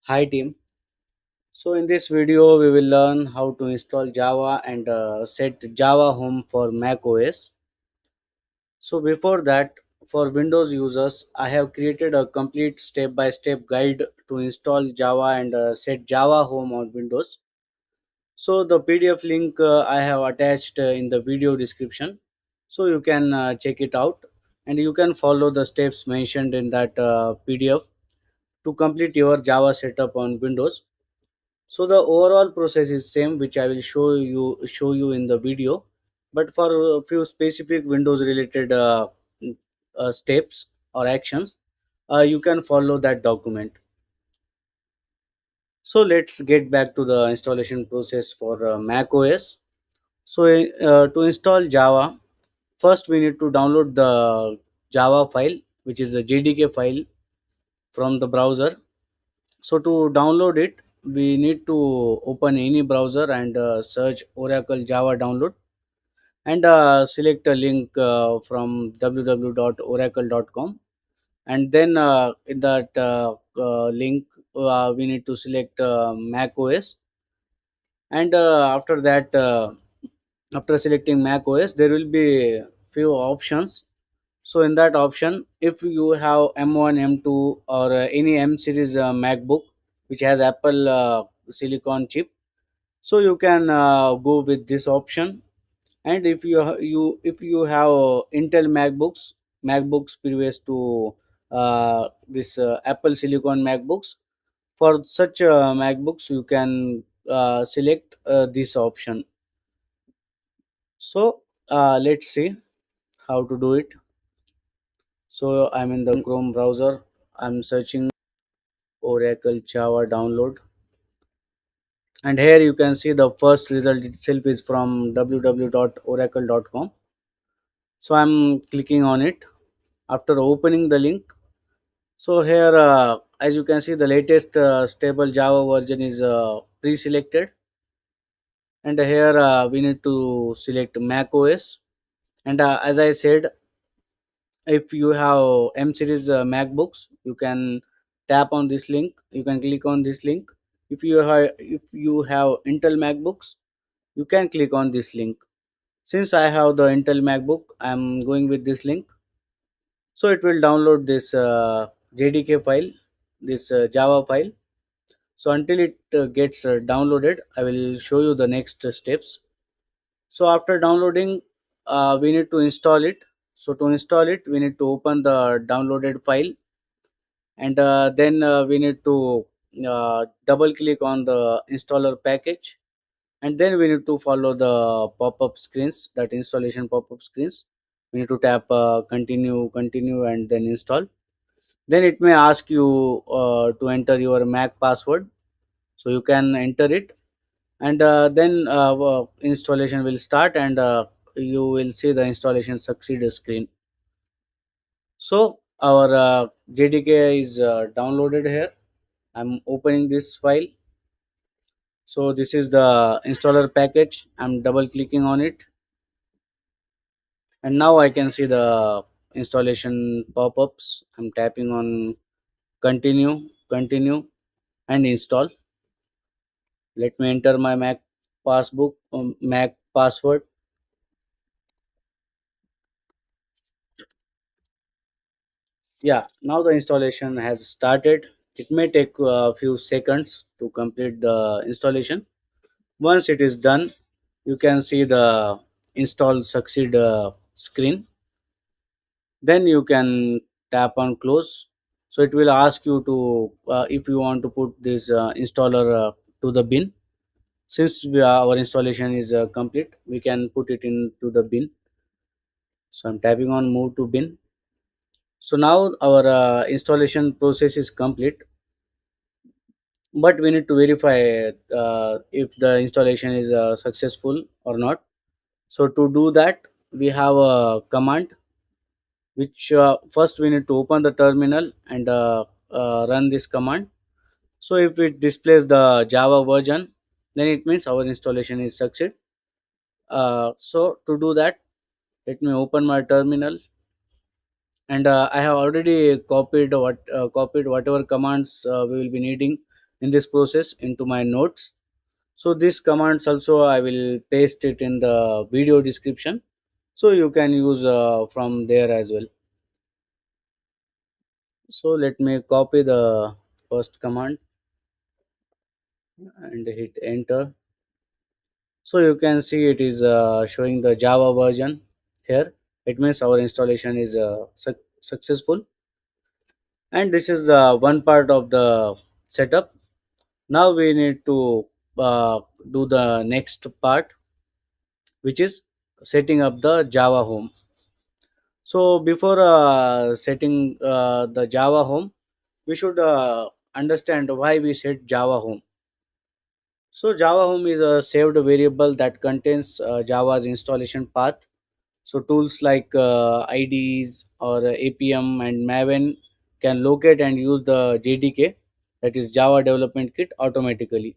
Hi team. So in this video we will learn how to install Java and set Java home for macOS. So before that, for Windows users, I have created a complete step-by-step guide to install Java and set Java home on Windows. So the PDF link I have attached in the video description. So you can check it out and you can follow the steps mentioned in that PDF to complete your Java setup on Windows. So the overall process is same, which I will show you in the video, but for a few specific Windows related steps or actions, you can follow that document. So let's get back to the installation process for Mac OS. So to install Java, first we need to download the Java file, which is a jdk file from the browser. So to download it, we need to open any browser and search Oracle Java download and select a link from www.oracle.com. And then in that link, we need to select Mac OS. And after that, after selecting Mac OS, there will be few options. So in that option, if you have M1, M2 or any M series MacBook which has Apple silicon chip, so you can go with this option. And if you have Intel macbooks previous to this Apple silicon MacBooks, for such MacBooks you can select this option. So let's see how to do it. So I'm in the Chrome browser. I'm searching Oracle Java download, and here you can see the first result itself is from www.oracle.com. So I'm clicking on it. After opening the link, so here as you can see, the latest stable Java version is pre-selected, and here we need to select Mac OS. And as I said, if you have M series MacBooks, you can tap on this link, you can click on this link. If you have Intel MacBooks, you can click on this link. Since I have the Intel MacBook, I'm going with this link. So it will download this jdk file, this Java file. So until it gets downloaded, I will show you the next steps. So after downloading, we need to install it. So to install it, we need to open the downloaded file, and then we need to double click on the installer package, and then we need to follow the pop-up screens, that installation pop-up screens. We need to tap continue and then install. Then it may ask you to enter your Mac password, so you can enter it. And then installation will start, and you will see the installation succeed screen. So our jdk is downloaded here. I'm opening this file. So this is the installer package. I'm double clicking on it, and now I can see the installation pop-ups. I'm tapping on continue and install. Let me enter my Mac password. Yeah, now the installation has started. It may take a few seconds to complete the installation. Once it is done, you can see the install succeed screen. Then you can tap on close. So it will ask you to if you want to put this installer to the bin. Since our installation is complete, we can put it into the bin. So I'm tapping on move to bin. So now our installation process is complete, but we need to verify if the installation is successful or not. So to do that, we have a command, which first we need to open the terminal and run this command. So if it displays the Java version, then it means our installation is succeed. So to do that, let me open my terminal, and I have already copied whatever commands we will be needing in this process into my notes. So these commands also I will paste it in the video description, so you can use from there as well. So let me copy the first command and hit enter. So you can see it is showing the Java version here. It means our installation is successful. And this is one part of the setup. Now we need to do the next part, which is setting up the Java home. So before setting the Java home, we should understand why we set Java home. So Java home is a saved variable that contains Java's installation path. So tools like IDEs or Appium and Maven can locate and use the JDK, that is Java Development Kit, automatically.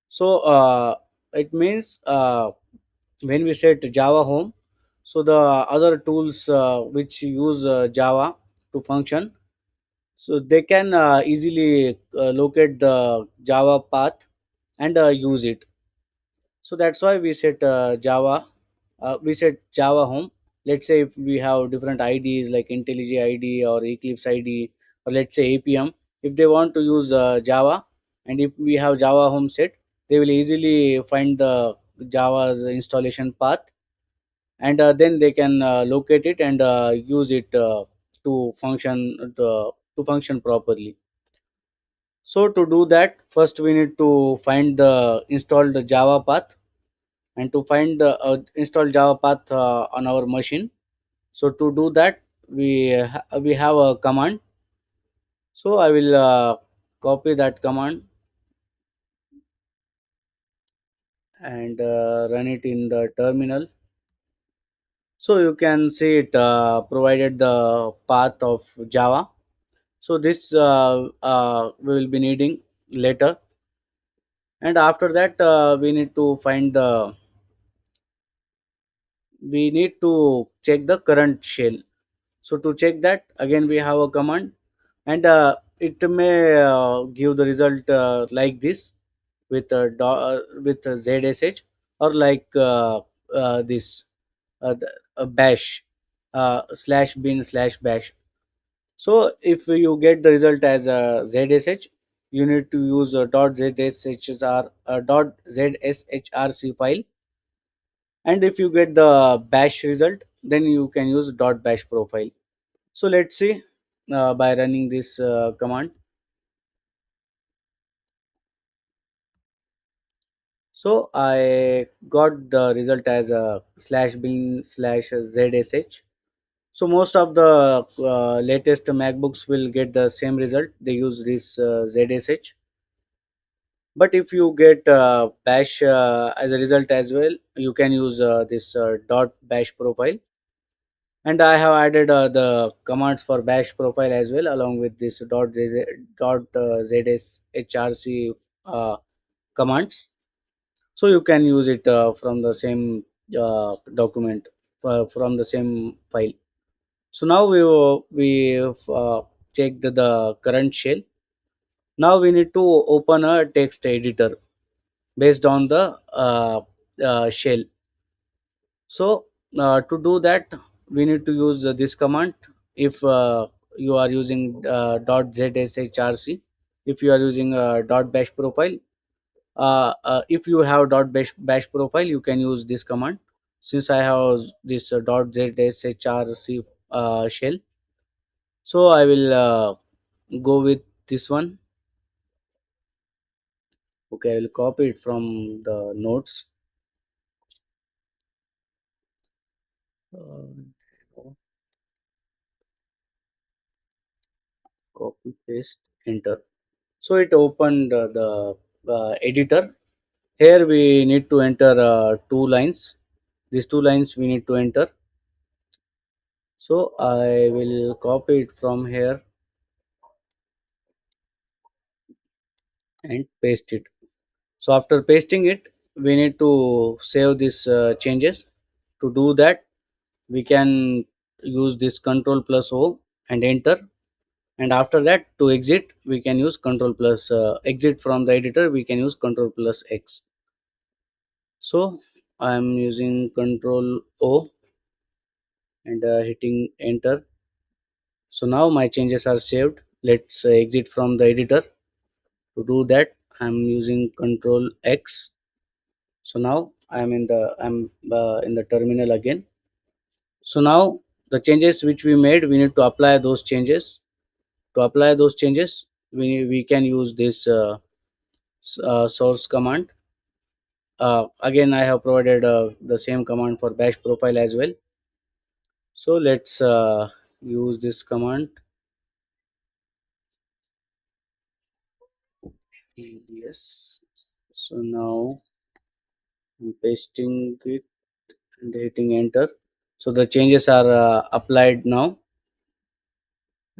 So it means when we set Java home, so the other tools which use Java to function, so they can easily locate the Java path and use it. So that's why we set Java home. Let's say if we have different IDs like IntelliJ ID or Eclipse ID, or let's say Appium, if they want to use Java, and if we have Java home set, they will easily find the Java's installation path, and then they can locate it and use it to function properly. So to do that, first we need to find the installed Java path, and to find the installed Java path on our machine. So to do that, we have a command. So I will copy that command and run it in the terminal. So you can see it provided the path of Java. So this we will be needing later, and after that we need to check the current shell. So to check that, again we have a command, and it may give the result like this, with zsh, or like this bash slash bin slash bash. So if you get the result as a zsh, you need to use a .zshrc file, and if you get the bash result, then you can use .bash profile. So let's see by running this command. So I got the result as a slash bin slash zsh. So most of the latest MacBooks will get the same result. They use this zsh. But if you get bash as a result as well, you can use this .bash profile. And I have added the commands for bash profile as well, along with this .zshrc commands. So you can use it from the same document, from the same file. So now we checked the current shell. Now we need to open a text editor based on the shell. So to do that, we need to use this command. If you are using .zshrc, if you are using .bash profile, if you have .bash profile, you can use this command. Since I have this .zshrc shell, so I will go with this one. Okay, I will copy it from the notes. Uh, Copy, paste, enter. So it opened the editor. Here we need to enter two lines. These two lines we need to enter. So I will copy it from here and paste it. So after pasting it, we need to save these changes. To do that, we can use this control plus o and enter, And after that, to exit we can use control plus exit from the editor, we can use control plus X. So I'm using control O and hitting enter. So now my changes are saved. Let's exit from the editor. To do that, I'm using control X. So now I'm in the terminal again. So now the changes which we made, we need to apply those changes. To apply those changes, we can use this source command. Again, I have provided the same command for bash profile as well. So let's use this command. Yes. So now I'm pasting it and hitting enter. So the changes are applied now.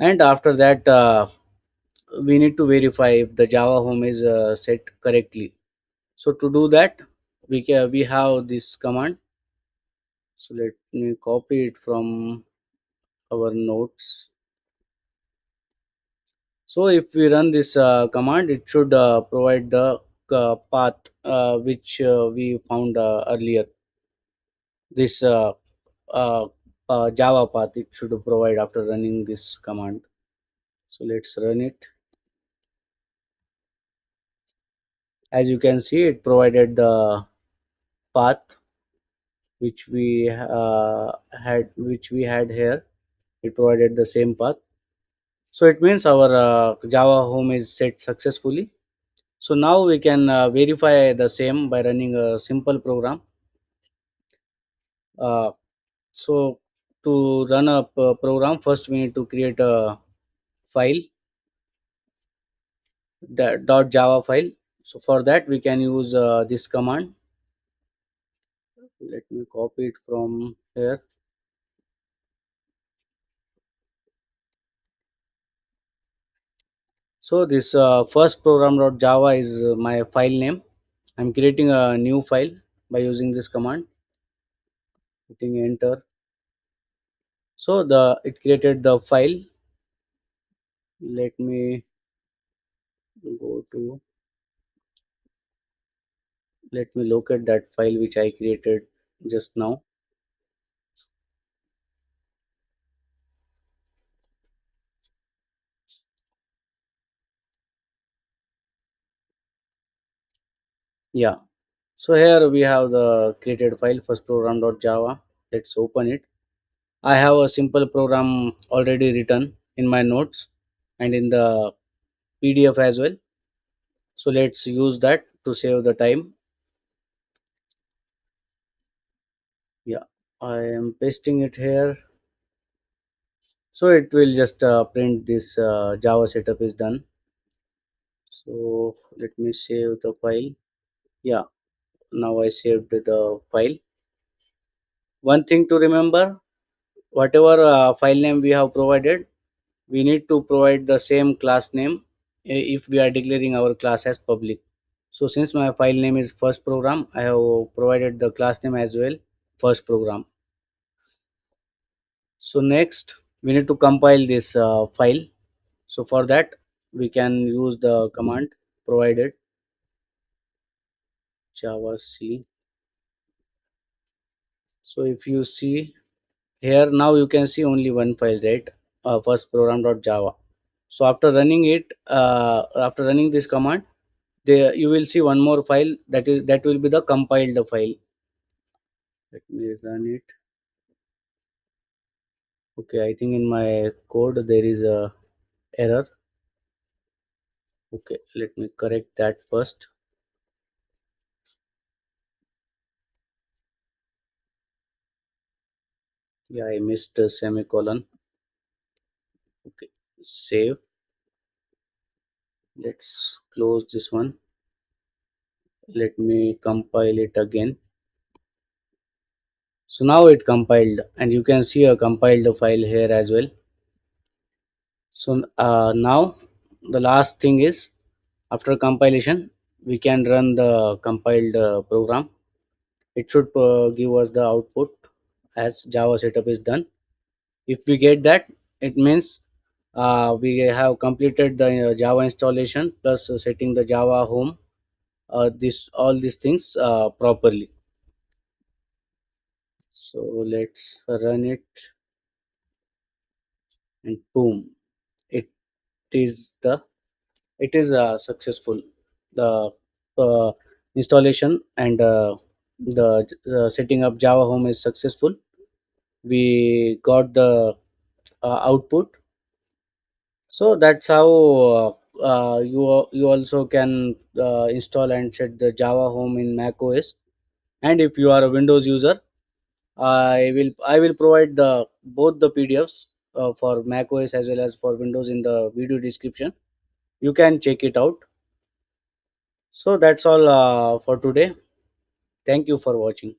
And after that, we need to verify if the Java home is set correctly. So to do that, we have this command. So let me copy it from our notes. So if we run this command, it should provide the path which we found earlier. This uh, Java path it should provide after running this command. So let's run it. As you can see, it provided the path which we had here. It provided the same path. So it means our Java home is set successfully. So now we can verify the same by running a simple program. Uh, so to run a program, first we need to create a file, the .java file. So for that we can use this command. Let me copy it from here. So this firstprogram.java is my file name. I'm creating a new file by using this command, hitting enter. So the it created the file. Let me go to let me locate that file which I created just now. Yeah. So here we have the created file firstprogram.java. Let's open it. I have a simple program already written in my notes and in the PDF as well. So let's use that to save the time. Yeah, I am pasting it here. So it will just print this Java setup is done. So let me save the file. Yeah, now I saved the file. One thing to remember, whatever file name we have provided, we need to provide the same class name if we are declaring our class as public. So since my file name is first program, I have provided the class name as well, first program. So next we need to compile this file. So for that we can use the command provided javac. So if you see here, now you can see only one file, right? Firstprogram.java. So after running this command, there you will see one more file, that will be the compiled file. Let me run it. Okay, I think in my code there is a error. Okay, let me correct that first. Yeah, I missed a semicolon. Okay, save. Let's close this one. Let me compile it again. So now it compiled, and you can see a compiled file here as well. So now the last thing is, after compilation we can run the compiled program. It should give us the output as Java setup is done. If we get that, it means We have completed the Java installation plus setting the Java home. This all these things properly. So let's run it, and boom, it is the it is successful. The uh, installation and the setting up Java home is successful. We got the output. So that's how you also can install and set the Java home in macOS. And if you are a Windows user, I will provide the both the PDFs for macOS as well as for Windows in the video description. You can check it out. So that's all for today. Thank you for watching.